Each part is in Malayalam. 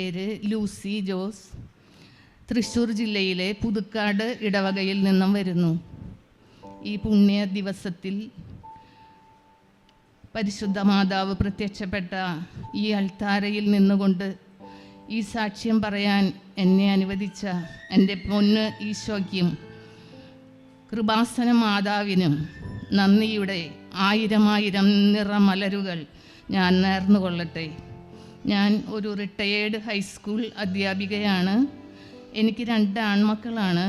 പേര് ലൂസി ജോസ്. തൃശ്ശൂർ ജില്ലയിലെ പുതുക്കാട് ഇടവകയിൽ നിന്നും വരുന്നു. ഈ പുണ്യ ദിവസത്തിൽ പരിശുദ്ധ മാതാവ് പ്രത്യക്ഷപ്പെട്ട ഈ അൾത്താരയിൽ നിന്നുകൊണ്ട് ഈ സാക്ഷ്യം പറയാൻ എന്നെ അനുവദിച്ച എൻ്റെ പൊന്ന് ഈശോയ്ക്കും കൃപാസന മാതാവിനും നന്ദിയുടെ ആയിരം നിറമലരുകൾ ഞാൻ നേർന്നുകൊള്ളട്ടെ. ഞാൻ ഒരു റിട്ടയേർഡ് ഹൈസ്കൂൾ അധ്യാപികയാണ്. എനിക്ക് 2 ആൺമക്കളാണ്.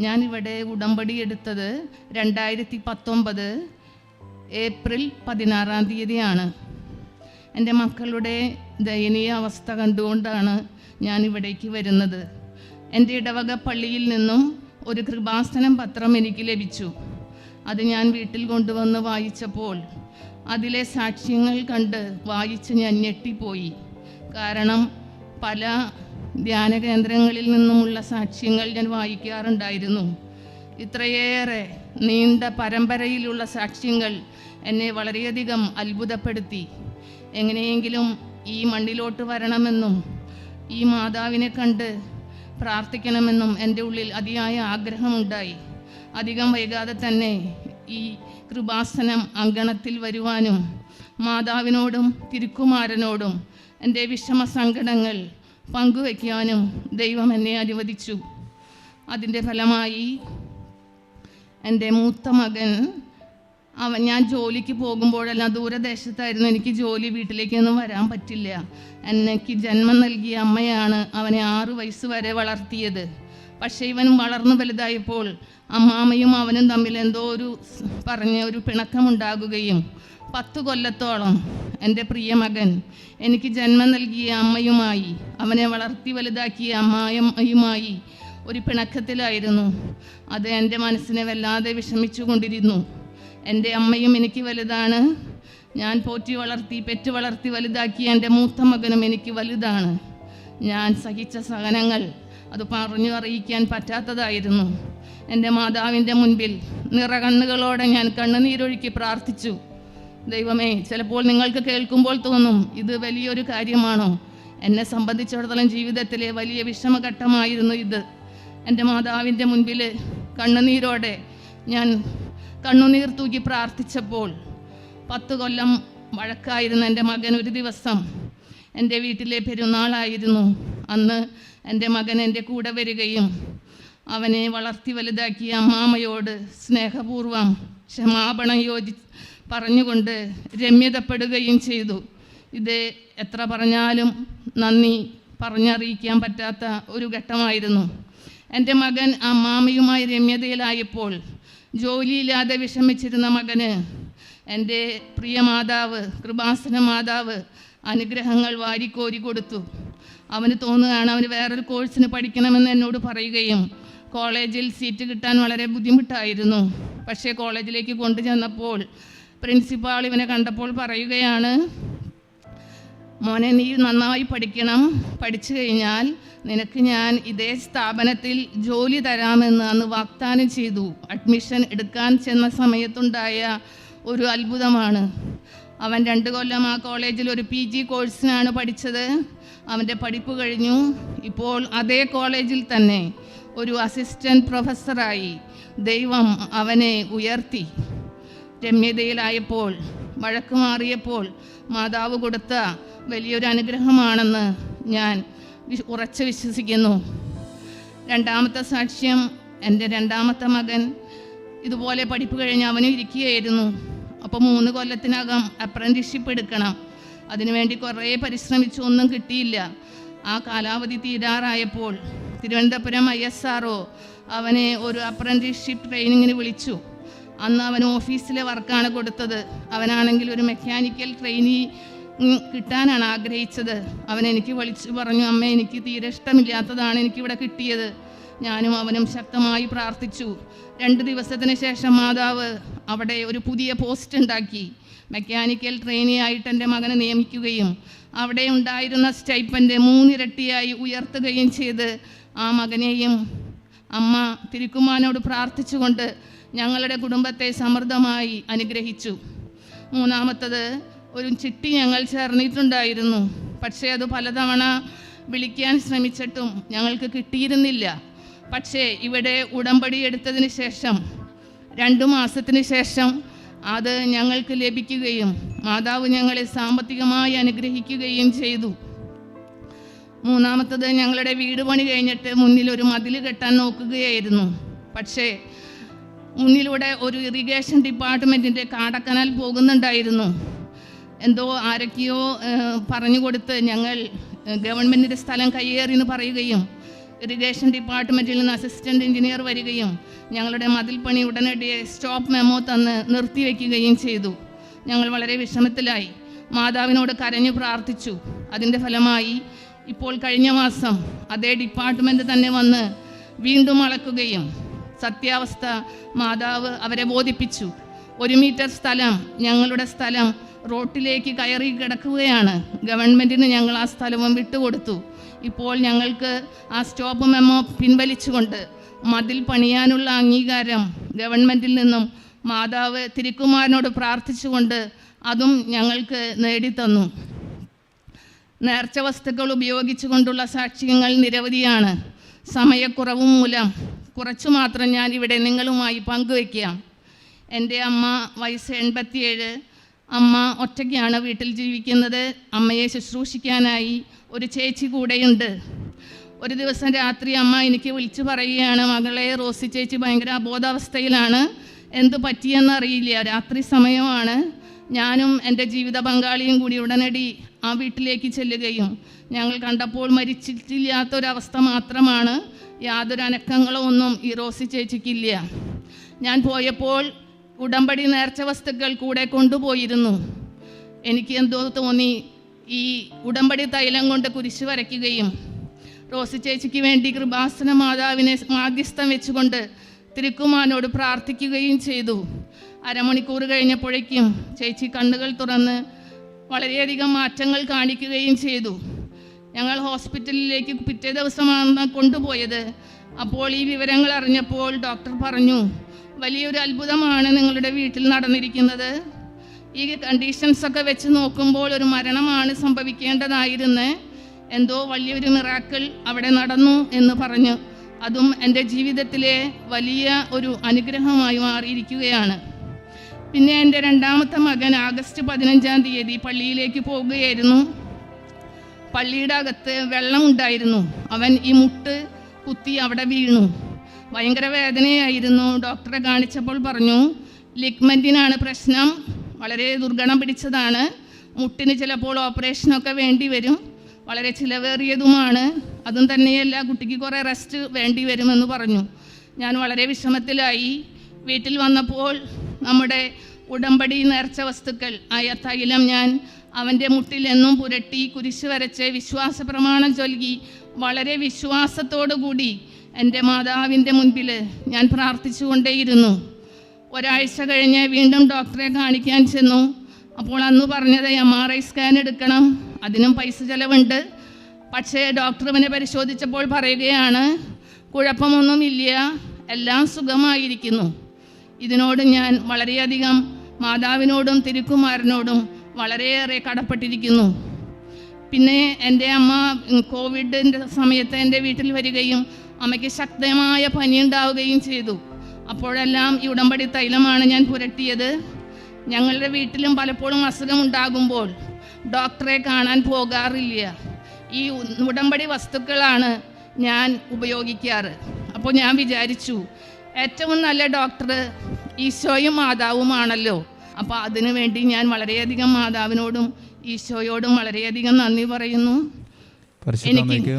ഞാനിവിടെ ഉടമ്പടി എടുത്തത് 2019 ഏപ്രിൽ 16-ാം തീയതിയാണ്. എൻ്റെ മക്കളുടെ ദയനീയ അവസ്ഥ കണ്ടുകൊണ്ടാണ് ഞാൻ ഇവിടേക്ക് വരുന്നത്. എൻ്റെ ഇടവക പള്ളിയിൽ നിന്നും ഒരു കൃപാസനം പത്രം എനിക്ക് ലഭിച്ചു. അത് ഞാൻ വീട്ടിൽ കൊണ്ടുവന്ന് വായിച്ചപ്പോൾ അതിലെ സാക്ഷ്യങ്ങൾ കണ്ട് വായിച്ച് ഞാൻ ഞെട്ടിപ്പോയി. കാരണം പല ധ്യാന കേന്ദ്രങ്ങളിൽ നിന്നുമുള്ള സാക്ഷ്യങ്ങൾ ഞാൻ വായിക്കാറുണ്ടായിരുന്നു. ഇത്രയേറെ നീണ്ട പരമ്പരയിലുള്ള സാക്ഷ്യങ്ങൾ എന്നെ വളരെയധികം അത്ഭുതപ്പെടുത്തി. എങ്ങനെയെങ്കിലും ഈ മണ്ണിലോട്ട് വരണമെന്നും ഈ മാതാവിനെ കണ്ട് പ്രാർത്ഥിക്കണമെന്നും എൻ്റെ ഉള്ളിൽ അതിയായ ആഗ്രഹമുണ്ടായി. അധികം വൈകാതെ തന്നെ ഈ കൃപാസനം അങ്കണത്തിൽ വരുവാനും മാതാവിനോടും തിരുക്കുമാരനോടും എൻ്റെ വിഷമ സങ്കടങ്ങൾ പങ്കുവയ്ക്കാനും ദൈവം എന്നെ അനുവദിച്ചു. അതിൻ്റെ ഫലമായി എൻ്റെ മൂത്ത മകൻ ഞാൻ ജോലിക്ക് പോകുമ്പോഴെല്ലാം ദൂരദേശത്തായിരുന്നു. എനിക്ക് ജോലി വീട്ടിലേക്കൊന്നും വരാൻ പറ്റില്ല. എനിക്ക് ജന്മം നൽകിയ അമ്മയാണ് അവനെ 6 വയസ്സ് വരെ വളർത്തിയത്. പക്ഷേ ഇവൻ വളർന്നു വലുതായപ്പോൾ അമ്മാമ്മയും അവനും തമ്മിൽ എന്തോ ഒരു പിണക്കമുണ്ടാകുകയും 10 കൊല്ലത്തോളം എൻ്റെ പ്രിയ മകൻ എനിക്ക് ജന്മം നൽകിയ അമ്മയുമായി അവനെ വളർത്തി വലുതാക്കിയ അമ്മായിയുമായി ഒരു പിണക്കത്തിലായിരുന്നു. അത് എൻ്റെ മനസ്സിനെ വല്ലാതെ വിഷമിച്ചു കൊണ്ടിരുന്നു. എൻ്റെ അമ്മയും എനിക്ക് വലുതാണ്. ഞാൻ പോറ്റി വളർത്തി പെറ്റു വളർത്തി വലുതാക്കിയ എൻ്റെ മൂത്ത മകനും എനിക്ക് വലുതാണ്. ഞാൻ സഹിച്ച സഹനങ്ങൾ അത് പറഞ്ഞു അറിയിക്കാൻ പറ്റാത്തതായിരുന്നു. എൻ്റെ മാതാവിൻ്റെ മുൻപിൽ നിറകണ്ണുകളോടെ ഞാൻ കണ്ണുനീരൊഴുക്കി പ്രാർത്ഥിച്ചു. ദൈവമേ, ചിലപ്പോൾ നിങ്ങൾക്ക് കേൾക്കുമ്പോൾ തോന്നും ഇത് വലിയൊരു കാര്യമാണോ? എന്നെ സംബന്ധിച്ചിടത്തോളം ജീവിതത്തിലെ വലിയ വിഷമഘട്ടമായിരുന്നു ഇത്. എൻ്റെ മാതാവിൻ്റെ മുൻപിൽ കണ്ണുനീരോടെ ഞാൻ കണ്ണുനീർ തൂക്കി പ്രാർത്ഥിച്ചപ്പോൾ 10 കൊല്ലം വഴക്കായിരുന്ന എൻ്റെ മകൻ ഒരു ദിവസം എൻ്റെ വീട്ടിലെ പെരുന്നാളായിരുന്നു. അന്ന് എൻ്റെ മകൻ എൻ്റെ കൂടെ വരികയും അവനെ വളർത്തി വലുതാക്കിയ അമ്മാമ്മയോട് സ്നേഹപൂർവ്വം ക്ഷമാപണം പറഞ്ഞുകൊണ്ട് രമ്യതപ്പെടുകയും ചെയ്തു. ഇത് എത്ര പറഞ്ഞാലും നന്ദി പറഞ്ഞറിയിക്കാൻ പറ്റാത്ത ഒരു ഘട്ടമായിരുന്നു. എൻ്റെ മകൻ അമ്മാമ്മയുമായി രമ്യതയിലായപ്പോൾ ജോലിയില്ലാതെ വിഷമിച്ചിരുന്ന മകന് എൻ്റെ പ്രിയ മാതാവ് കൃപാസന മാതാവ് അനുഗ്രഹങ്ങൾ വാരിക്കോരി കൊടുത്തു. അവന് തോന്നുകയാണ് അവന് വേറൊരു കോഴ്സിന് പഠിക്കണമെന്ന് എന്നോട് പറയുകയും കോളേജിൽ സീറ്റ് കിട്ടാൻ വളരെ ബുദ്ധിമുട്ടായിരുന്നു. പക്ഷേ കോളേജിലേക്ക് കൊണ്ടുചെന്നപ്പോൾ പ്രിൻസിപ്പാൾ ഇവനെ കണ്ടപ്പോൾ പറയുകയാണ്, മോനെ, നീ നന്നായി പഠിക്കണം. പഠിച്ചു കഴിഞ്ഞാൽ നിനക്ക് ഞാൻ ഇതേ സ്ഥാപനത്തിൽ ജോലി തരാമെന്ന് അന്ന് വാഗ്ദാനം ചെയ്തു. അഡ്മിഷൻ എടുക്കാൻ ചെന്ന സമയത്തുണ്ടായ ഒരു അത്ഭുതമാണ്. അവൻ 2 കൊല്ലം ആ കോളേജിൽ ഒരു PG കോഴ്സിനാണ് പഠിച്ചത്. അവൻ്റെ പഠിപ്പ് കഴിഞ്ഞു. ഇപ്പോൾ അതേ കോളേജിൽ തന്നെ ഒരു അസിസ്റ്റൻറ്റ് പ്രൊഫസറായി ദൈവം അവനെ ഉയർത്തി. രമ്യതയിലായപ്പോൾ വഴക്ക് മാറിയപ്പോൾ മാതാവ് കൊടുത്ത വലിയൊരു അനുഗ്രഹമാണെന്ന് ഞാൻ ഉറച്ചു വിശ്വസിക്കുന്നു. 2ാമത്തെ സാക്ഷ്യം, എൻ്റെ 2ാമത്തെ മകൻ ഇതുപോലെ പഠിപ്പ് കഴിഞ്ഞ് അവനും ഇരിക്കുകയായിരുന്നു. അപ്പോൾ 3 കൊല്ലത്തിനകം അപ്രൻറ്റിസ്ഷിപ്പ് എടുക്കണം. അതിനുവേണ്ടി കുറേ പരിശ്രമിച്ചു, ഒന്നും കിട്ടിയില്ല. ആ കാലാവധി തീരാറായപ്പോൾ തിരുവനന്തപുരം ISRO അവനെ ഒരു അപ്രൻറ്റിസ്ഷിപ്പ് ട്രെയിനിങ്ങിന് വിളിച്ചു. അന്ന് അവൻ ഓഫീസിലെ വർക്കാണ് കൊടുത്തത്. അവനാണെങ്കിൽ ഒരു മെക്കാനിക്കൽ ട്രെയിനി കിട്ടാനാണ് ആഗ്രഹിച്ചത്. അവൻ എനിക്ക് വിളിച്ചു പറഞ്ഞു, അമ്മ, എനിക്ക് തീരെ ഇഷ്ടമില്ലാത്തതാണ് എനിക്കിവിടെ കിട്ടിയത്. ഞാനും അവനും ശക്തമായി പ്രാർത്ഥിച്ചു. 2 ദിവസത്തിന് ശേഷം മാതാവ് അവിടെ ഒരു പുതിയ പോസ്റ്റ് ഉണ്ടാക്കി. മെക്കാനിക്കൽ ട്രെയിനിയായിട്ട് എൻ്റെ മകനെ നിയമിക്കുകയും അവിടെ ഉണ്ടായിരുന്ന സ്റ്റൈപ്പൻഡ് 3 ഇരട്ടിയായി ഉയർത്തുകയും ചെയ്ത് ആ മകനെയും അമ്മ തിരുക്കുമാനോട് പ്രാർത്ഥിച്ചുകൊണ്ട് ഞങ്ങളുടെ കുടുംബത്തെ സമൃദ്ധമായി അനുഗ്രഹിച്ചു. 3ാമത്തത്, ഒരു ചിട്ടി ഞങ്ങൾ ചേർന്നിട്ടുണ്ടായിരുന്നു. പക്ഷേ അത് പലതവണ വിളിക്കാൻ ശ്രമിച്ചിട്ടും ഞങ്ങൾക്ക് കിട്ടിയിരുന്നില്ല. പക്ഷേ ഇവിടെ ഉടമ്പടി എടുത്തതിന് ശേഷം 2 മാസത്തിന് ശേഷം അത് ഞങ്ങൾക്ക് ലഭിക്കുകയും മാതാവ് ഞങ്ങളെ സാമ്പത്തികമായി അനുഗ്രഹിക്കുകയും ചെയ്തു. 3-മത്തത്, ഞങ്ങളുടെ വീട് പണി കഴിഞ്ഞിട്ട് മുന്നിൽ ഒരു മതിൽ കെട്ടാൻ നോക്കുകയായിരുന്നു. പക്ഷേ മുന്നിലൂടെ ഒരു ഇറിഗേഷൻ ഡിപ്പാർട്ട്മെൻറ്റിൻ്റെ കാടക്കനാൽ പോകുന്നുണ്ടായിരുന്നു. എന്തോ ആരൊക്കെയോ പറഞ്ഞു കൊടുത്ത് ഞങ്ങൾ ഗവൺമെൻറ്റിൻ്റെ സ്ഥലം കയ്യേറിയെന്ന് പറയുകയും ഇറിഗേഷൻ ഡിപ്പാർട്ട്മെൻറ്റിൽ നിന്ന് അസിസ്റ്റൻ്റ് എഞ്ചിനീയർ വരികയും ഞങ്ങളുടെ മതിൽ പണി ഉടനടി സ്റ്റോപ്പ് മെമ്മോ തന്ന് നിർത്തിവെക്കുകയും ചെയ്തു. ഞങ്ങൾ വളരെ വിഷമത്തിലായി. മാതാവിനോട് കരഞ്ഞു പ്രാർത്ഥിച്ചു. അതിൻ്റെ ഫലമായി ഇപ്പോൾ കഴിഞ്ഞ മാസം അതേ ഡിപ്പാർട്ട്മെൻറ്റ് തന്നെ വന്ന് വീണ്ടും അളക്കുകയും സത്യാവസ്ഥ മാതാവ് അവരെ ബോധിപ്പിച്ചു. 1 മീറ്റർ സ്ഥലം, ഞങ്ങളുടെ സ്ഥലം റോട്ടിലേക്ക് കയറി കിടക്കുകയാണ്. ഗവൺമെൻറ്റിന് ഞങ്ങൾ ആ സ്ഥലവും വിട്ടുകൊടുത്തു. ഇപ്പോൾ ഞങ്ങൾക്ക് ആ സ്റ്റോപ്പ് മെമ്മോ പിൻവലിച്ചുകൊണ്ട് മതിൽ പണിയാനുള്ള അംഗീകാരം ഗവൺമെൻറ്റിൽ നിന്നും മാതാവ് തിരുക്കുമാരനോട് പ്രാർത്ഥിച്ചുകൊണ്ട് അതും ഞങ്ങൾക്ക് നേടിത്തന്നു. നേർച്ച വസ്തുക്കൾ ഉപയോഗിച്ചുകൊണ്ടുള്ള സാക്ഷ്യങ്ങൾ നിരവധിയാണ്. സമയക്കുറവ് മൂലം കുറച്ചു മാത്രം ഞാൻ ഇവിടെ നിങ്ങളുമായി പങ്കുവയ്ക്കാം. എൻ്റെ അമ്മ വയസ്സ് 87. അമ്മ ഒറ്റയ്ക്കാണ് വീട്ടിൽ ജീവിക്കുന്നത്. അമ്മയെ ശുശ്രൂഷിക്കാനായി ഒരു ചേച്ചി കൂടെയുണ്ട്. ഒരു ദിവസം രാത്രി അമ്മ എനിക്ക് വിളിച്ചു പറയുകയാണ്, മകളെ റോസി ചേച്ചി ഭയങ്കര അബോധാവസ്ഥയിലാണ്, എന്ത് പറ്റിയെന്നറിയില്ല. രാത്രി സമയമാണ്. ഞാനും എൻ്റെ ജീവിത പങ്കാളിയും കൂടി ഉടനടി ആ വീട്ടിലേക്ക് ചെല്ലുകയും ഞങ്ങൾ കണ്ടപ്പോൾ മരിച്ചിട്ടില്ലാത്തൊരവസ്ഥ മാത്രമാണ്. യാതൊരു അനക്കങ്ങളോ ഒന്നും ഈ റോസി ചേച്ചിക്കില്ല. ഞാൻ പോയപ്പോൾ ഉടമ്പടി നേർച്ച വസ്തുക്കൾ കൂടെ കൊണ്ടുപോയിരുന്നു. എനിക്ക് എന്തോ തോന്നി, ഈ ഉടമ്പടി തൈലം കൊണ്ട് കുരിശ് വരയ്ക്കുകയും റോസി ചേച്ചിക്ക് വേണ്ടി കൃപാസന മാതാവിനെ മാധ്യസ്ഥം വെച്ചുകൊണ്ട് തിരുക്കുമാരനോട് പ്രാർത്ഥിക്കുകയും ചെയ്തു. അരമണിക്കൂർ കഴിഞ്ഞപ്പോഴേക്കും ചേച്ചി കണ്ണുകൾ തുറന്ന് വളരെയധികം മാറ്റങ്ങൾ കാണിക്കുകയും ചെയ്തു. ഞങ്ങൾ ഹോസ്പിറ്റലിലേക്ക് പിറ്റേ ദിവസമാണ് കൊണ്ടുപോയത്. അപ്പോൾ ഈ വിവരങ്ങൾ അറിഞ്ഞപ്പോൾ ഡോക്ടർ പറഞ്ഞു, വലിയൊരു അത്ഭുതമാണ് നിങ്ങളുടെ വീട്ടിൽ നടന്നിരിക്കുന്നത്. ഈ കണ്ടീഷൻസൊക്കെ വെച്ച് നോക്കുമ്പോൾ ഒരു മരണമാണ് സംഭവിക്കേണ്ടതായിരുന്നത്. എന്തോ വലിയൊരു മിറാക്കിൾ അവിടെ നടന്നു എന്ന് പറഞ്ഞു. അതും എൻ്റെ ജീവിതത്തിലെ വലിയ ഒരു അനുഗ്രഹമായി മാറിയിരിക്കുകയാണ്. പിന്നെ എൻ്റെ 2-മത്തെ മകൻ ആഗസ്റ്റ് 15-ാം തീയതി പള്ളിയിലേക്ക് പോവുകയായിരുന്നു. പള്ളിയുടെ അകത്ത് വെള്ളമുണ്ടായിരുന്നു. അവൻ ഈ മുട്ട് കുത്തി അവിടെ വീണു. ഭയങ്കര വേദനയായിരുന്നു. ഡോക്ടറെ കാണിച്ചപ്പോൾ പറഞ്ഞു, ലിഗ്മെൻറ്റിനാണ് പ്രശ്നം, വളരെ ദുർഗണം പിടിച്ചതാണ്, മുട്ടിന് ചിലപ്പോൾ ഓപ്പറേഷനൊക്കെ വേണ്ടി വരും, വളരെ ചിലവേറിയതുമാണ്, അതും തന്നെയല്ല കുട്ടിക്ക് കുറേ റെസ്റ്റ് വേണ്ടി വരുമെന്ന് പറഞ്ഞു. ഞാൻ വളരെ വിഷമത്തിലായി. വീട്ടിൽ വന്നപ്പോൾ നമ്മുടെ ഉടമ്പടി നേർച്ച വസ്തുക്കൾ ആയ തൈലം ഞാൻ അവൻ്റെ മുട്ടിൽ എന്നും പുരട്ടി കുരിശ് വരച്ച് വിശ്വാസ പ്രമാണം ചൊല്ലി വളരെ വിശ്വാസത്തോടു കൂടി എൻ്റെ മാതാവിൻ്റെ മുൻപിൽ ഞാൻ പ്രാർത്ഥിച്ചു കൊണ്ടേയിരുന്നു. ഒരാഴ്ച കഴിഞ്ഞ് വീണ്ടും ഡോക്ടറെ കാണിക്കാൻ ചെന്നു. അപ്പോൾ അന്ന് പറഞ്ഞത് MRI സ്കാൻ എടുക്കണം, അതിനും പൈസ ചിലവുണ്ട്. പക്ഷേ ഡോക്ടർ അവനെ പരിശോധിച്ചപ്പോൾ പറയുകയാണ്, കുഴപ്പമൊന്നുമില്ല, എല്ലാം സുഖമായിരിക്കുന്നു. ഇതിനോട് ഞാൻ വളരെയധികം മാതാവിനോടും തിരുക്കുമാരനോടും വളരെയേറെ കടപ്പെട്ടിരിക്കുന്നു. പിന്നെ എൻ്റെ അമ്മ കോവിഡിൻ്റെ സമയത്ത് എൻ്റെ വീട്ടിൽ വരികയും അമ്മയ്ക്ക് ശക്തമായ പനി ഉണ്ടാവുകയും ചെയ്തു. അപ്പോഴെല്ലാം ഈ ഉടമ്പടി തൈലമാണ് ഞാൻ പുരട്ടിയത്. ഞങ്ങളുടെ വീട്ടിലും പലപ്പോഴും അസുഖമുണ്ടാകുമ്പോൾ ഡോക്ടറെ കാണാൻ പോകാറില്ല. ഈ ഉടമ്പടി വസ്തുക്കളാണ് ഞാൻ ഉപയോഗിക്കാറ്. അപ്പോൾ ഞാൻ വിചാരിച്ചു, ഏറ്റവും നല്ല ഡോക്ടർ ഈശോയും മാതാവുമാണല്ലോ. അപ്പോൾ അതിനു വേണ്ടി ഞാൻ വളരെയധികം മാതാവിനോടും ഈശോയോടും വളരെയധികം നന്ദി പറയുന്നു. എനിക്ക്